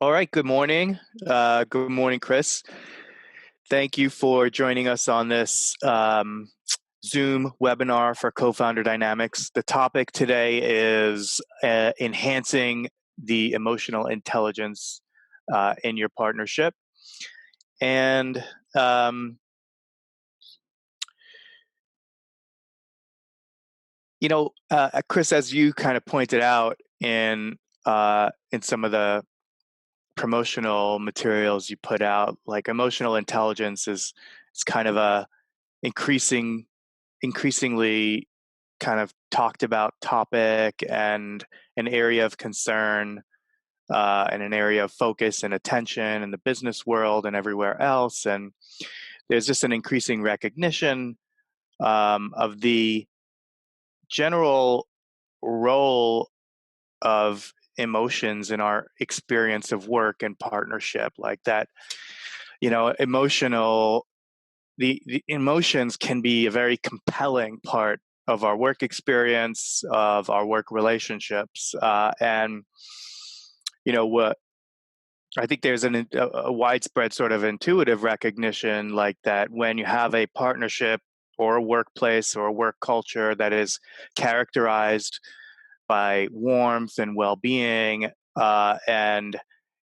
All right, good morning. Good morning, Chris. Thank you for joining us on this Zoom webinar for Cofounder Dynamics. The topic today is enhancing the emotional intelligence in your partnership. And, Chris, as you kind of pointed out in some of the promotional materials you put out, like emotional intelligence is kind of a increasingly kind of talked about topic and an area of concern and an area of focus and attention in the business world and everywhere else. And there's just an increasing recognition of the general role of emotions in our experience of work and partnership, like that, the emotions can be a very compelling part of our work experience, of our work relationships. And, what I think there's a widespread sort of intuitive recognition like that when you have a partnership or a workplace or a work culture that is characterized by warmth and well-being, and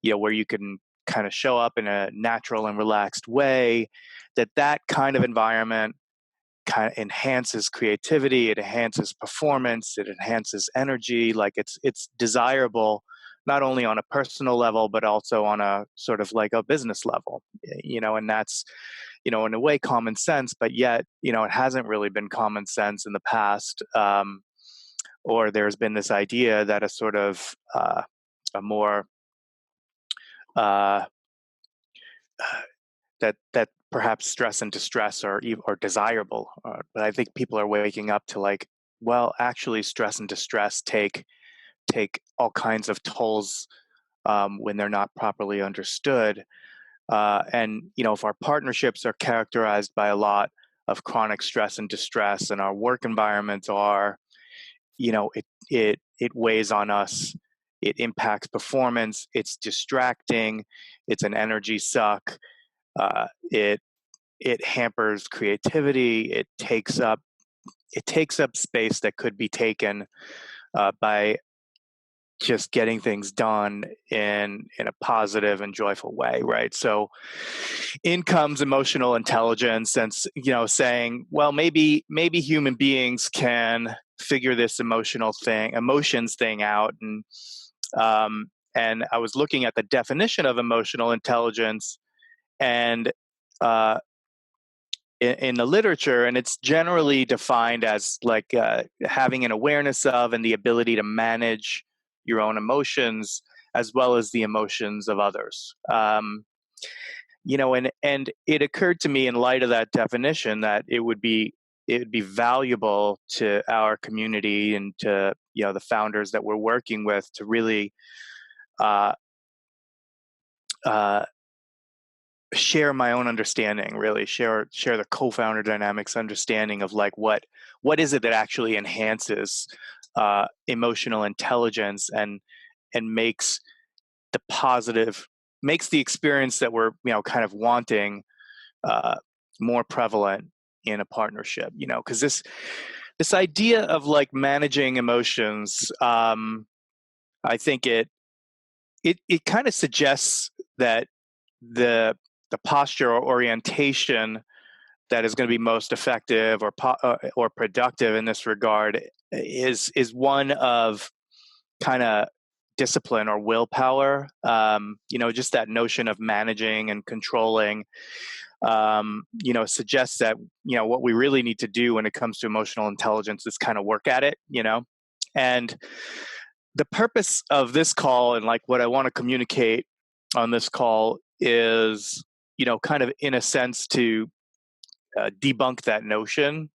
where you can kind of show up in a natural and relaxed way, that kind of environment kind of enhances creativity, it enhances performance, it enhances energy. Like it's desirable not only on a personal level but also on a sort of like a business level, and that's in a way common sense, but yet it hasn't really been common sense in the past. Or there's been this idea that a sort of a more uh, that perhaps stress and distress are desirable. But I think people are waking up to like, well, actually, stress and distress take all kinds of tolls when they're not properly understood. And if our partnerships are characterized by a lot of chronic stress and distress, and our work environments are, it weighs on us. It impacts performance. It's distracting. It's an energy suck. It hampers creativity. It takes up space that could be taken by just getting things done in a positive and joyful way, right? So in comes emotional intelligence, and saying, well, maybe human beings can figure this emotions thing out. And I was looking at the definition of emotional intelligence, and in the literature, and it's generally defined as like having an awareness of and the ability to manage your own emotions as well as the emotions of others. And it occurred to me in light of that definition that it would be valuable to our community and to the founders that we're working with to really uh, uh, share my own understanding, really share the co-founder dynamics understanding of like what is it that actually enhances emotional intelligence and makes the experience that we're kind of wanting more prevalent in a partnership. Because this idea of like managing emotions, I think it kind of suggests that the posture or orientation that is going to be most effective or productive in this regard is one of kind of discipline or willpower. Just that notion of managing and controlling. Suggests that what we really need to do when it comes to emotional intelligence is kind of work at it. And the purpose of this call and like what I want to communicate on this call is kind of in a sense to debunk that notion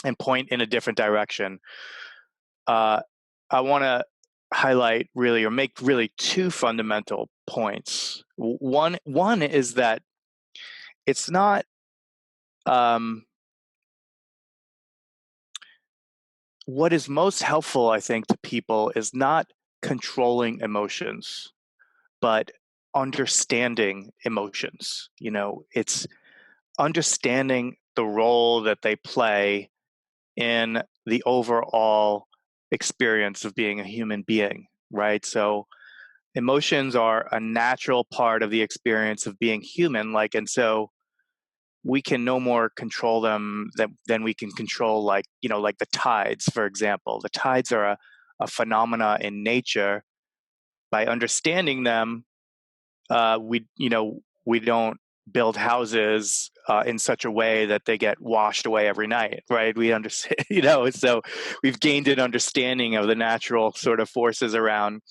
and point in a different direction. I want to highlight really or make really two fundamental points. One is that it's not what is most helpful, I think, to people is not controlling emotions, but understanding emotions. It's understanding the role that they play in the overall experience of being a human being, right? So emotions are a natural part of the experience of being human, and so we can no more control them than we can control, like the tides, for example. The tides are a phenomena in nature. By understanding them, we don't build houses in such a way that they get washed away every night, right? We understand, so we've gained an understanding of the natural sort of forces around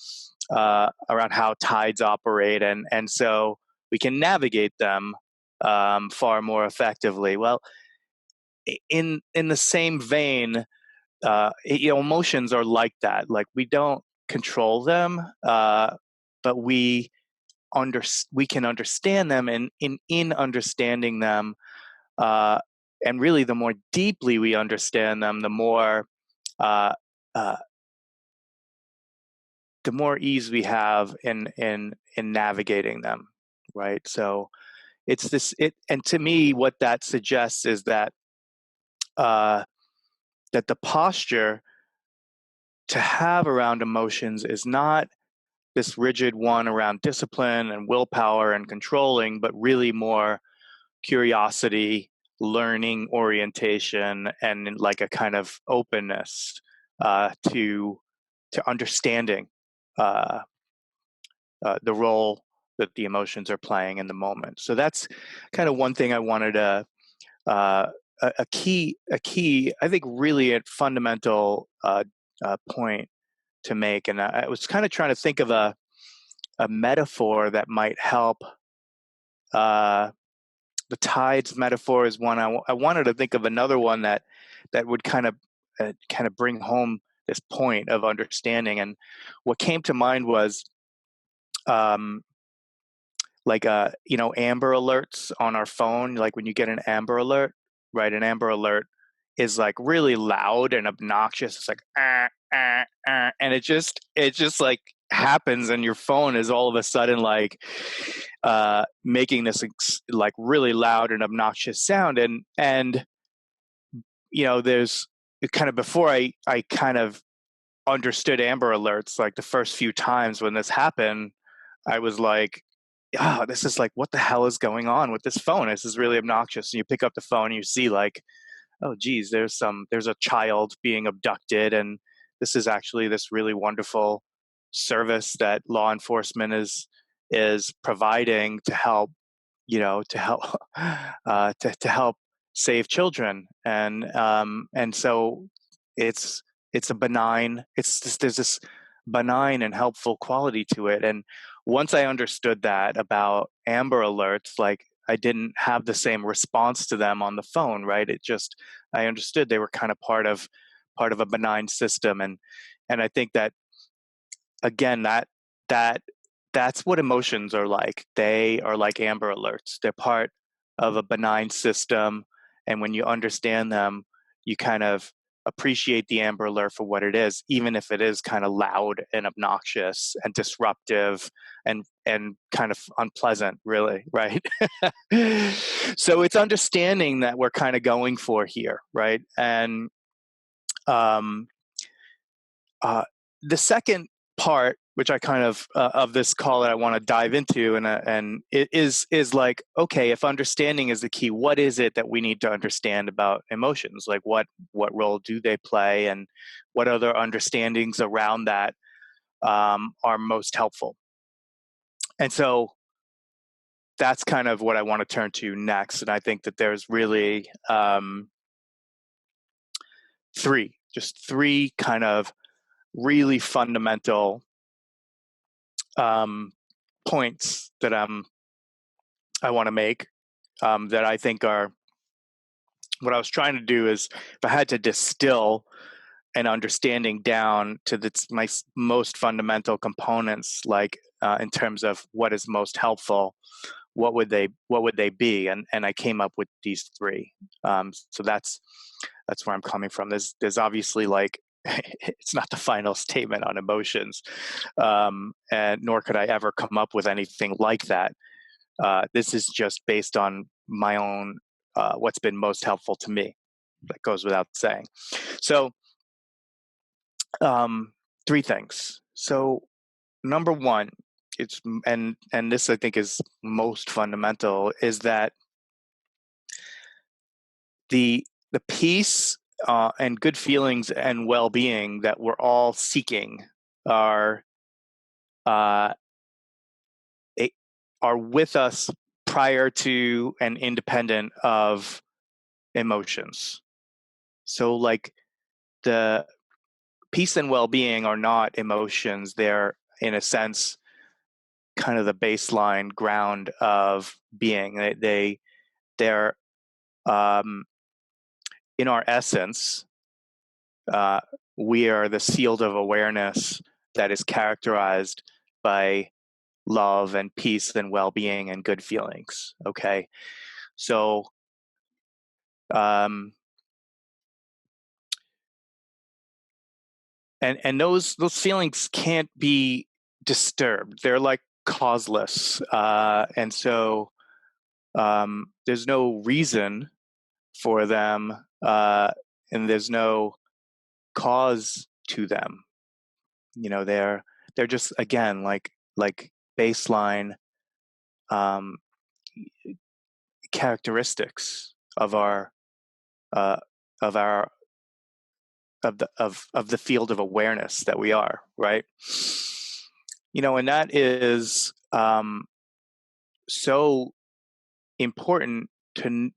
how tides operate, and so we can navigate them far more effectively. Well, in the same vein, emotions are like that. Like, we don't control them, but we can understand them, and in understanding them, uh, and really, the more deeply we understand them, uh, uh, the more ease we have in navigating them, right? So and to me, what that suggests is uh, that the posture to have around emotions is not this rigid one around discipline and willpower and controlling, but really more curiosity, learning orientation, and like a kind of openness to understanding uh, the role that the emotions are playing in the moment. So that's kind of one thing I wanted to uh, a key, I think, really a fundamental point to make. And I was kind of trying to think of a metaphor that might help. The tides metaphor is one. I wanted to think of another one that would kind of bring home this point of understanding. And what came to mind was um, Amber Alerts on our phone. Like, when you get an Amber Alert, right? An Amber Alert is like really loud and obnoxious. It's like and it just like happens, and your phone is all of a sudden like making this like really loud and obnoxious sound. And there's kind of, before I kind of understood Amber Alerts, like the first few times when this happened, I was like, oh, this is like, what the hell is going on with this phone? This is really obnoxious. And you pick up the phone and you see like, oh geez, there's a child being abducted, and this is actually this really wonderful service that law enforcement is providing to help, to help to help save children. And so it's a benign, there's this benign and helpful quality to it. And once I understood that about Amber Alerts, like, I didn't have the same response to them on the phone, right? I understood they were kind of part of a benign system. And I think that, again, that that's what emotions are like. They are like Amber Alerts. They're part of a benign system, and when you understand them, you kind of appreciate the Amber Alert for what it is, even if it is kind of loud and obnoxious and disruptive and kind of unpleasant, really, right? So it's understanding that we're kind of going for here, right? And um, the second part, which I kind of this call that I want to dive into, and it is like, okay, if understanding is the key, what is it that we need to understand about emotions? Like, what role do they play, and what other understandings around that are most helpful? And so that's kind of what I want to turn to next. And I think that there's really three kind of really fundamental points that I want to make, that I think are, what I was trying to do is, if I had to distill an understanding down to my most fundamental components, like in terms of what is most helpful, what would they be? And I came up with these three. So that's where I'm coming from. There's obviously like it's not the final statement on emotions, and nor could I ever come up with anything like that. This is just based on my own, what's been most helpful to me. That goes without saying. So, three things. So, number one, it's and this I think is most fundamental, is that the peace and good feelings and well-being that we're all seeking are uh, are with us prior to and independent of emotions. So, like, the peace and well-being are not emotions; they're, in a sense, kind of the baseline ground of being. They're in our essence, uh, we are the field of awareness that is characterized by love and peace and well-being and good feelings. Okay, so um, and those feelings can't be disturbed. They're like causeless, and so there's no reason for them, and there's no cause to them. You know, they're just, again, like baseline um, characteristics of uh, of our of the field of awareness that we are, right? You know, and that is so important to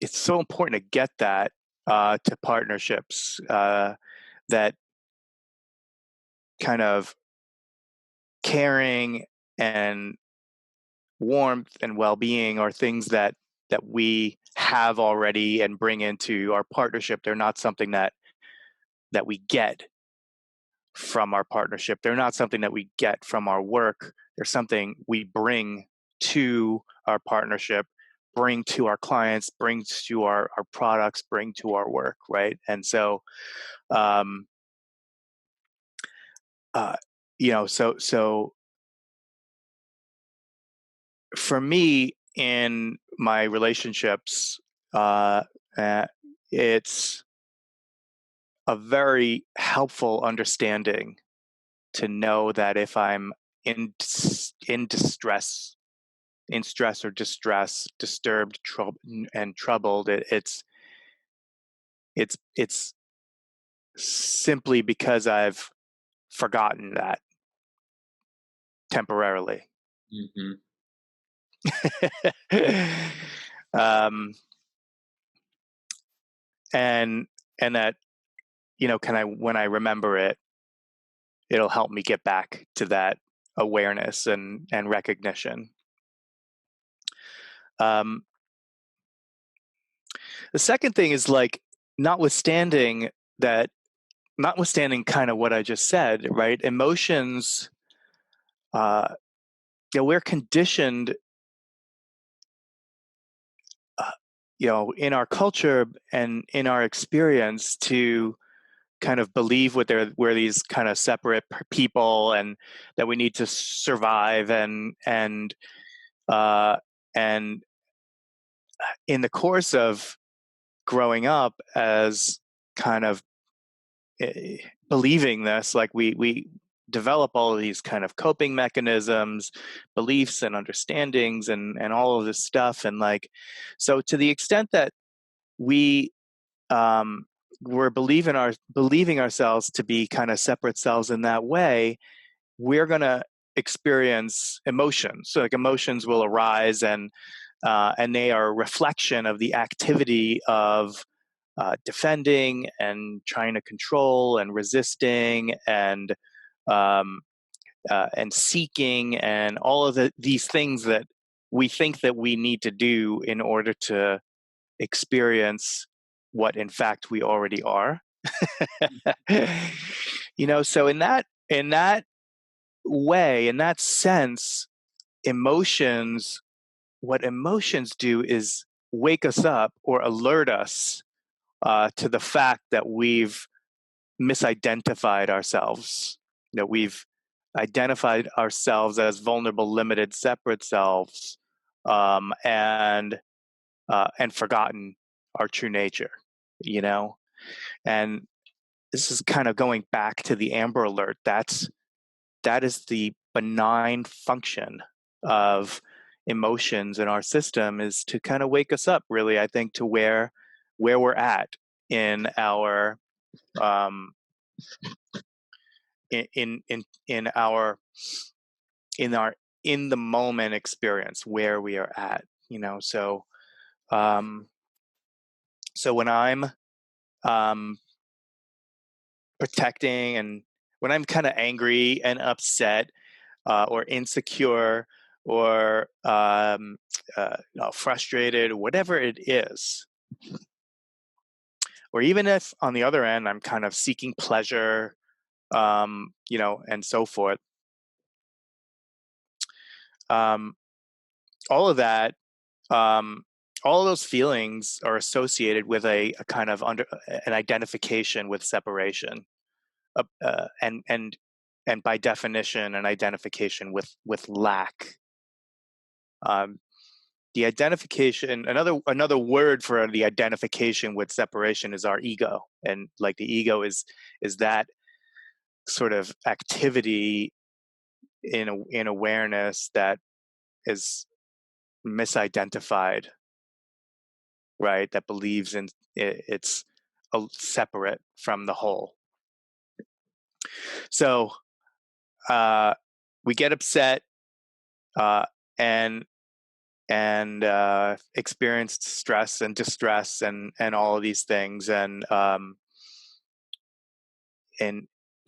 it's so important to get that to partnerships, that kind of caring and warmth and well-being are things that we have already and bring into our partnership. They're not something that we get from our partnership. They're not something that we get from our work. They're something we bring to our partnership, bring to our clients, bring to our products, bring to our work, right? And so, um, uh, so for me in my relationships, uh, uh, it's a very helpful understanding to know that if I'm in distress, in stress or distress, disturbed, and troubled, it's simply because I've forgotten that temporarily. Mm-hmm. um, and and that, can I, when I remember it, it'll help me get back to that awareness and recognition. Um, the second thing is, like, notwithstanding that, notwithstanding kind of what I just said, right? Emotions, we're conditioned, uh, in our culture and in our experience to kind of believe we're these kind of separate people, and that we need to survive, uh, and in the course of growing up as kind of believing this, like, we develop all of these kind of coping mechanisms, beliefs and understandings, and all of this stuff. And, like, so to the extent that we um we're believing ourselves to be kind of separate selves in that way, we're going to experience emotions. So, like, emotions will arise, and they are a reflection of the activity of defending and trying to control and resisting um, and seeking, and all of these things that we think that we need to do in order to experience what in fact we already are. So in that way, in that sense, emotions what emotions do is wake us up or alert us to the fact that we've misidentified ourselves. We've identified ourselves as vulnerable, limited, separate selves, and forgotten our true nature. And this is kind of going back to the Amber Alert. That is the benign function of emotions in our system, is to kind of wake us up, really, I think, to where we're at in our in our in the moment experience, where we are at. Um, so when I'm protecting, and when I'm kind of angry and upset, or insecure, or frustrated, whatever it is, or even if on the other end I'm kind of seeking pleasure, and so forth, um, all of that, all of those feelings are associated with a kind of an identification with separation, and by definition, an identification with lack. The identification, another word for the identification with separation, is our ego. And like, the ego is that sort of activity in awareness that is misidentified, right? That believes in it's separate from the whole. So we get upset, and experienced stress and distress, and all of these things, and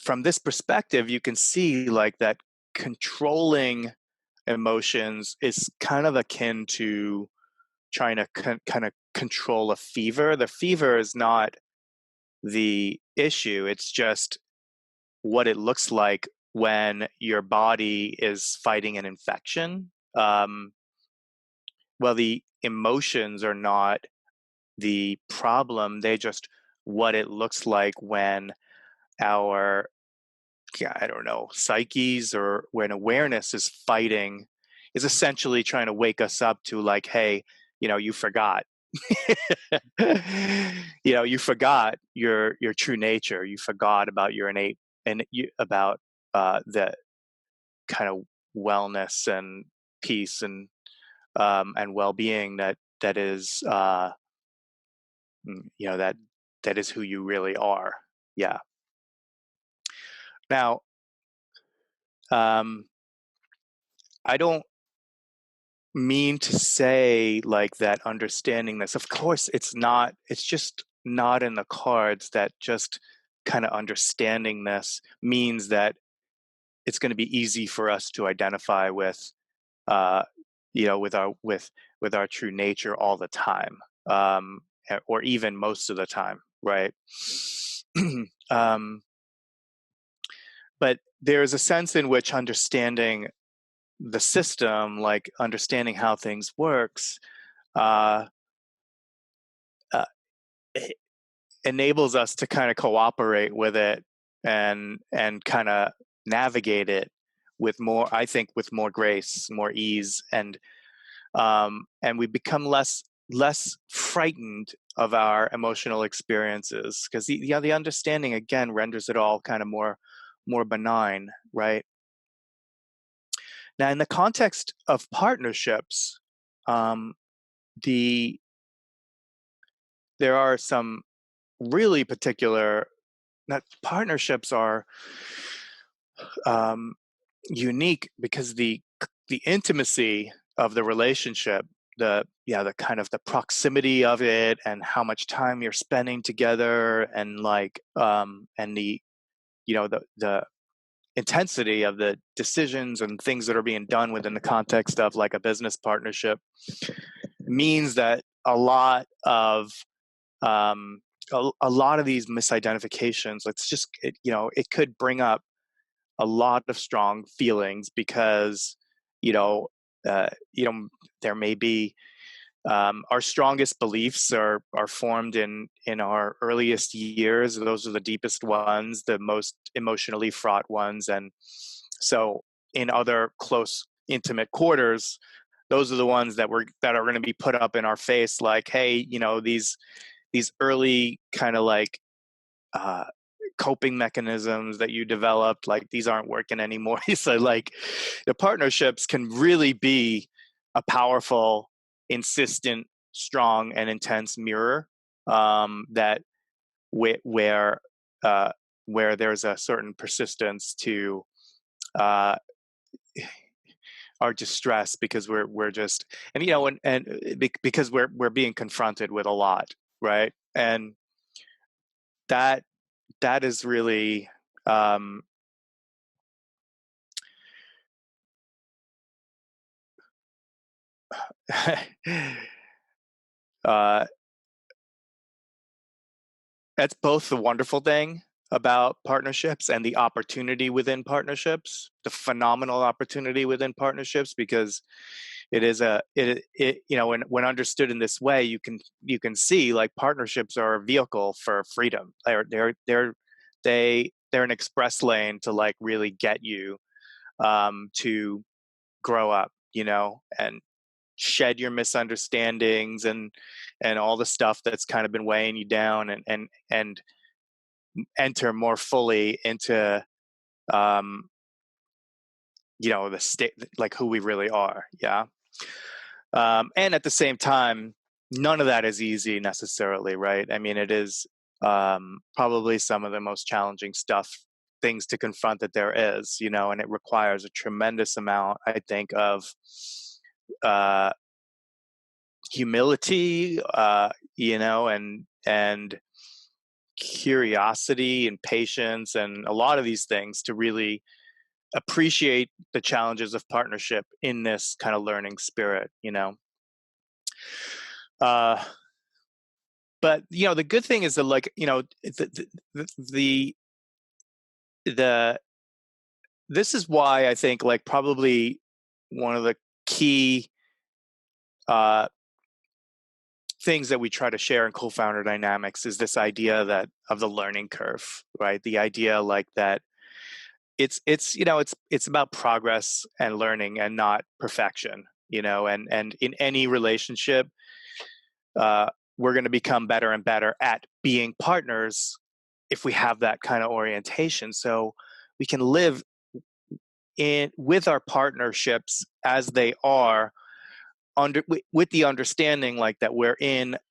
from this perspective, you can see, like, that controlling emotions is kind of akin to trying to kind of control a fever. The fever is not the issue; it's just what it looks like when your body is fighting an infection. Well, the emotions are not the problem. They just what it looks like when our, I don't know, psyches, or when awareness is fighting, is essentially trying to wake us up to, like, hey, you forgot. You forgot your true nature. You forgot about your innate, and about the kind of wellness and peace, and well-being that is that is who you really are. Yeah. Now, I don't mean to say, like, that understanding this, of course, it's just not in the cards that just kind of understanding this means that it's going to be easy for us to identify with, with our true nature all the time, or even most of the time, right? But there's a sense in which understanding the system, like understanding how things works, uh, uh, enables us to kind of cooperate with it, and kind of navigate it with more, I think, with more grace, more ease, and we become less frightened of our emotional experiences, because the understanding, again, renders it all kind of more benign, right? Now, in the context of partnerships, there are some really particular, that partnerships are unique, because the intimacy of the relationship, the kind of the proximity of it, and how much time you're spending together, and like and the the intensity of the decisions and things that are being done within the context of, like, a business partnership, means that a lot of these misidentifications, it could bring up a lot of strong feelings, because you know uh, you know there may be Our strongest beliefs are formed in our earliest years. Those are the deepest ones, the most emotionally fraught ones, and so in other close, intimate quarters, those are the ones that are going to be put up in our face, like, hey, these early kind of like uh, coping mechanisms that you developed, like these aren't working anymore. So like the partnerships can really be a powerful, insistent, strong, and intense mirror, that where uh, where there's a certain persistence to uh, our distress, because we're just, and because we're being confronted with a lot, right? And that that is really um, uh, that's both the wonderful thing about partnerships and the opportunity within partnerships, the phenomenal opportunity within partnerships, because it is when understood in this way, you can see like partnerships are a vehicle for freedom. They're an express lane to like really get you to grow up, and shed your misunderstandings and all the stuff that's kind of been weighing you down, and enter more fully into um the state, like who we really are. Yeah. And at the same time, none of that is easy necessarily, right? I mean, it is probably some of the most challenging things to confront that there is, and it requires a tremendous amount, I think, of uh humility, and curiosity and patience and a lot of these things to really appreciate the challenges of partnership in this kind of learning spirit. uh but the good thing is that, like, the the this is why I think, like, probably one of the key uh things that we try to share in Co-Founder Dynamics is this idea that of the learning curve, right? The idea, like, that it's about progress and learning and not perfection, and in any relationship, uh, we're going to become better and better at being partners if we have that kind of orientation. So we can live in with our partnerships as they are, with the understanding, like, that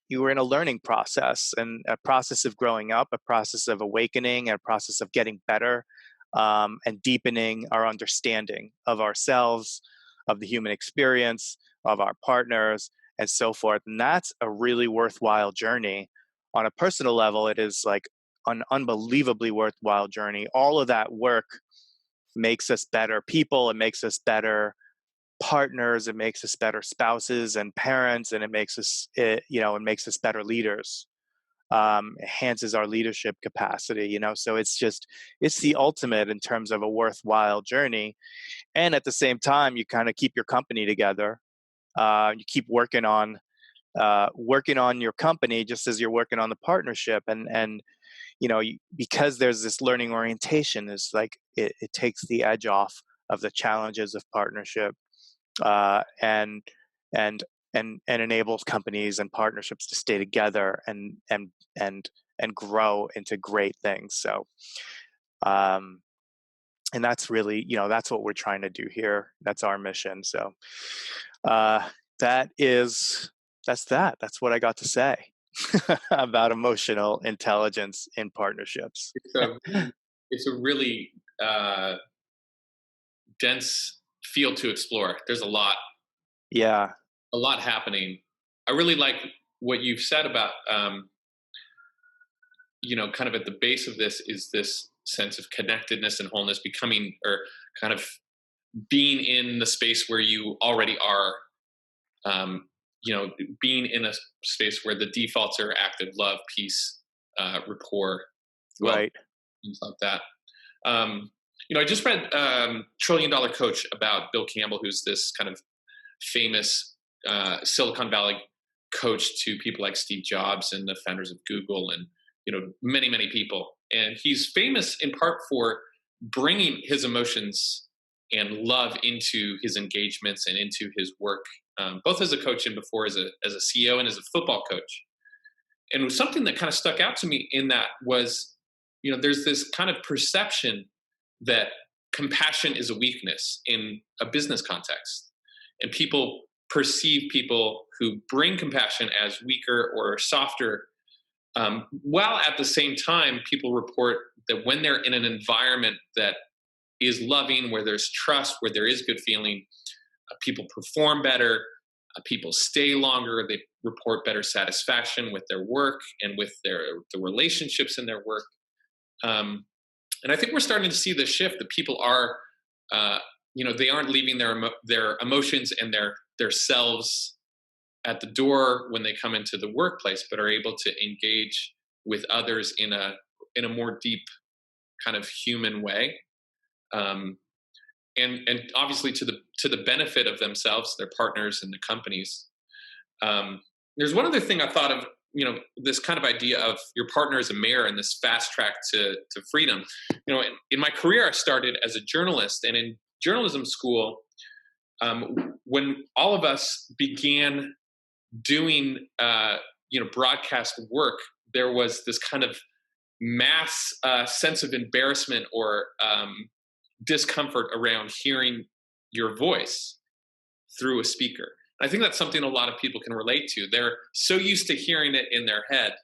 you were in a learning process and a process of growing up, a process of awakening, a process of getting better, and deepening our understanding of ourselves, of the human experience, of our partners, and so forth. And that's a really worthwhile journey. On a personal level, it is like an unbelievably worthwhile journey. All of that work makes us better people. It makes us better partners. It makes us better spouses and parents, and it makes us better leaders. Enhances our leadership capacity. So it's the ultimate in terms of a worthwhile journey. And at the same time, you kind of keep your company together. You keep working on your company just as you're working on the partnership, and because there's this learning orientation, is like it takes the edge off of the challenges of partnership, and and and enables companies and partnerships to stay together and grow into great things. So, um, and that's really, that's what we're trying to do here. That's our mission. So, uh, that is that's what I got to say about emotional intelligence in partnerships. It's a really dense field to explore. There's Yeah. a lot happening. I really like what you've said about, kind of at the base of this is this sense of connectedness and wholeness, becoming, or kind of being in the space where you already are, um, being in a space where the defaults are active: love, peace, rapport, well, Right. things like that. I just read Trillion Dollar Coach about Bill Campbell, who's this kind of famous Silicon Valley coach to people like Steve Jobs and the founders of Google, and many many people. And he's famous in part for bringing his emotions and love into his engagements and into his work, both as a coach and before as a CEO and as a football coach. And something that kind of stuck out to me in that was, there's this kind of perception that compassion is a weakness in a business context, and people perceive people who bring compassion as weaker or softer. While at the same time, people report that when they're in an environment that is loving, where there's trust, where there is good feeling, people perform better, people stay longer, they report better satisfaction with their work and with the relationships in their work. And I think we're starting to see the shift that people are, they aren't leaving their emotions and their selves at the door when they come into the workplace, but are able to engage with others in a more deep kind of human way, and obviously to the benefit of themselves, their partners, and the companies. There's one other thing I thought of, this kind of idea of your partner as a mayor and this fast track to freedom. In my career, I started as a journalist, and in journalism school, when all of us began doing broadcast work, there was this kind of mass sense of embarrassment or discomfort around hearing your voice through a speaker. I think that's something a lot of people can relate to. They're so used to hearing it in their head,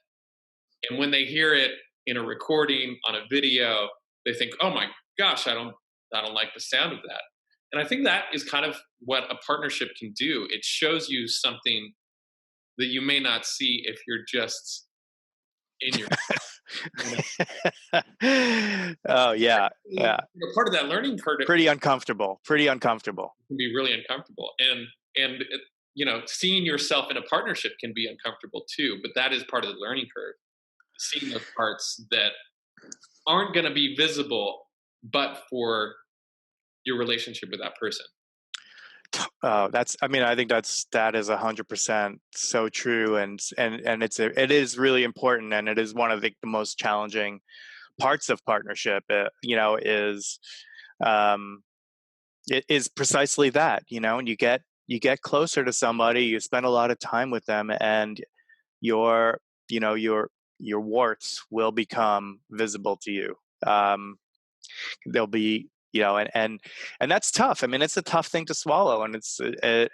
and when they hear it in a recording, on a video, they think, "Oh my gosh, I don't like the sound of that." And I think that is kind of what a partnership can do. It shows you something that you may not see if you're just in your. Oh yeah, yeah. Part of that learning curve Pretty uncomfortable. Pretty uncomfortable. can be really uncomfortable, and seeing yourself in a partnership can be uncomfortable too. But that is part of the learning curve. Seeing those parts that aren't going to be visible, but for your relationship with that person. I think that is 100% so true, and it is really important, and it is one of the most challenging parts of partnership. It is precisely that, and you get closer to somebody, you spend a lot of time with them, and your your warts will become visible to you. They'll be, and that's tough. I mean, it's a tough thing to swallow, and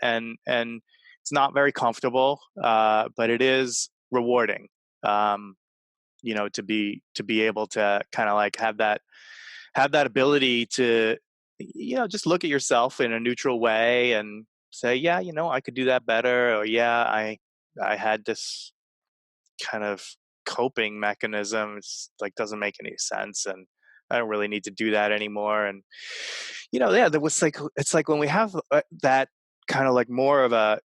and it's not very comfortable, but it is rewarding. To be able to kind of like have that ability to, just look at yourself in a neutral way and say, yeah, I could do that better, or yeah, I had this kind of coping mechanism. It's like, doesn't make any sense, and I don't really need to do that anymore. And yeah, there was like, it's like when we have that kind of like more of a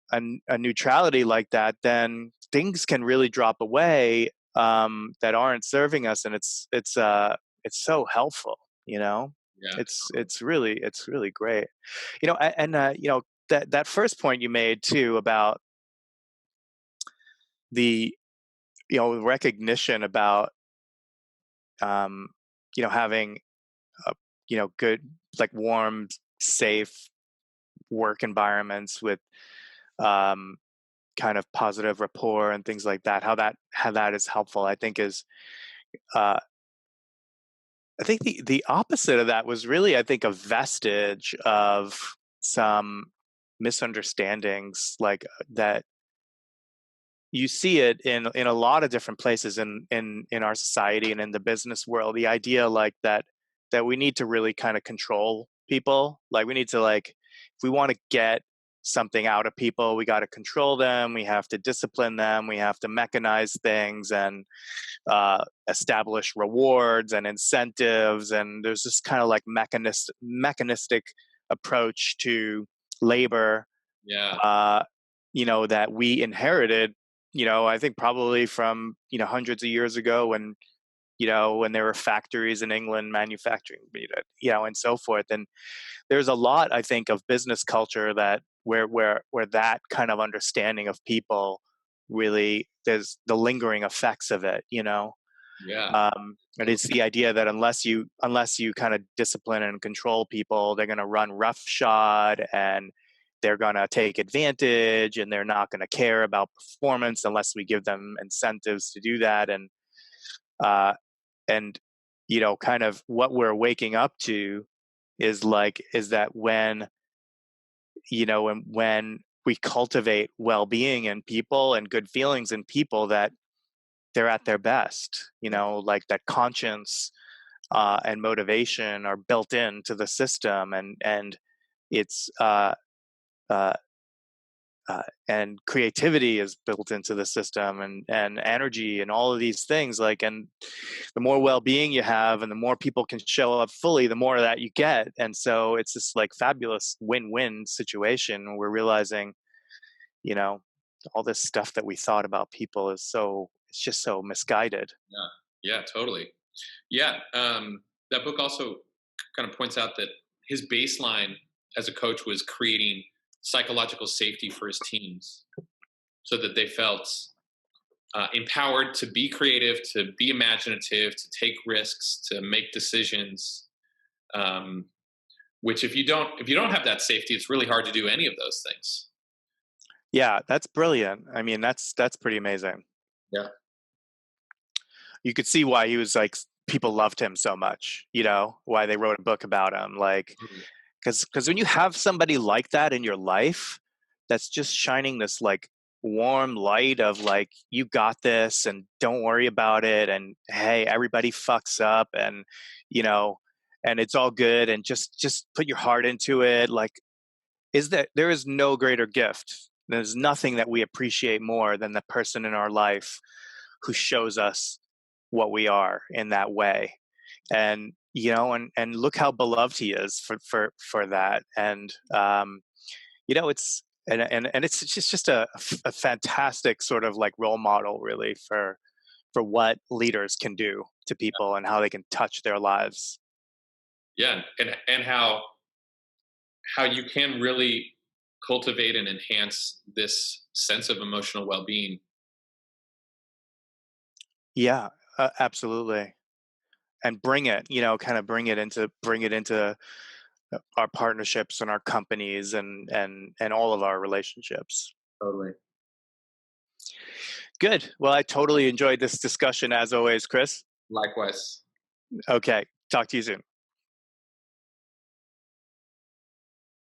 neutrality like that, then things can really drop away, that aren't serving us, and it's so helpful. Yeah. It's really great. That first point you made too about the recognition about having good, like, warm, safe work environments with um kind of positive rapport and things like that, how that is helpful, I think is uh I think the opposite of that was really, I think, a vestige of some misunderstandings, like, that you see it in a lot of different places in our society and in the business world. The idea, like, that we need to really kind of control people. Like, we need to, like, if we want to get something out of people, we got to control them. We have to discipline them. We have to mechanize things and establish rewards and incentives. And there's this kind of like mechanistic approach to labor, Yeah. that we inherited, I think probably from, hundreds of years ago, when, when there were factories in England manufacturing, and so forth. And there's a lot, I think, of business culture that where that kind of understanding of people really there's the lingering effects of it, Yeah. and it's the idea that unless you kind of discipline and control people, they're going to run roughshod, and they're going to take advantage, and they're not going to care about performance unless we give them incentives to do that. Uh, and kind of what we're waking up to is that when we cultivate well-being in people and good feelings in people, that they're at their best, like that conscience and motivation are built into the system, and it's uh, and creativity is built into the system, and energy and all of these things, and the more well-being you have and the more people can show up fully, the more that you get. And so it's this like fabulous win-win situation. We're realizing, you know all this stuff that we thought about people it's just so misguided. Yeah. Yeah. Totally. Yeah. That book also kind of points out that his baseline as a coach was creating psychological safety for his teams so that they felt empowered to be creative, to be imaginative, to take risks, to make decisions. Um, which if you don't have that safety, it's really hard to do any of those things. Yeah, that's brilliant. I mean, that's pretty amazing. Yeah. You could see why he was like people loved him so much, why they wrote a book about him, like Mhm. because when you have somebody like that in your life, that's just shining this like warm light of like, you got this, and don't worry about it, and hey, everybody fucks up, and you know and it's all good, and just put your heart into it, like, is that there is no greater gift. There's nothing that we appreciate more than the person in our life who shows us what we are in that way. And and look how beloved he is for that. And it's and it's just a fantastic sort of like role model, really, for what leaders can do to people and how they can touch their lives. Yeah. And how you can really cultivate and enhance this sense of emotional well-being. Yeah, absolutely. And kind of bring it into our partnerships and our companies, and all of our relationships. Totally. Good. Well, I totally enjoyed this discussion, as always, Chris. Likewise. Okay. Talk to you soon.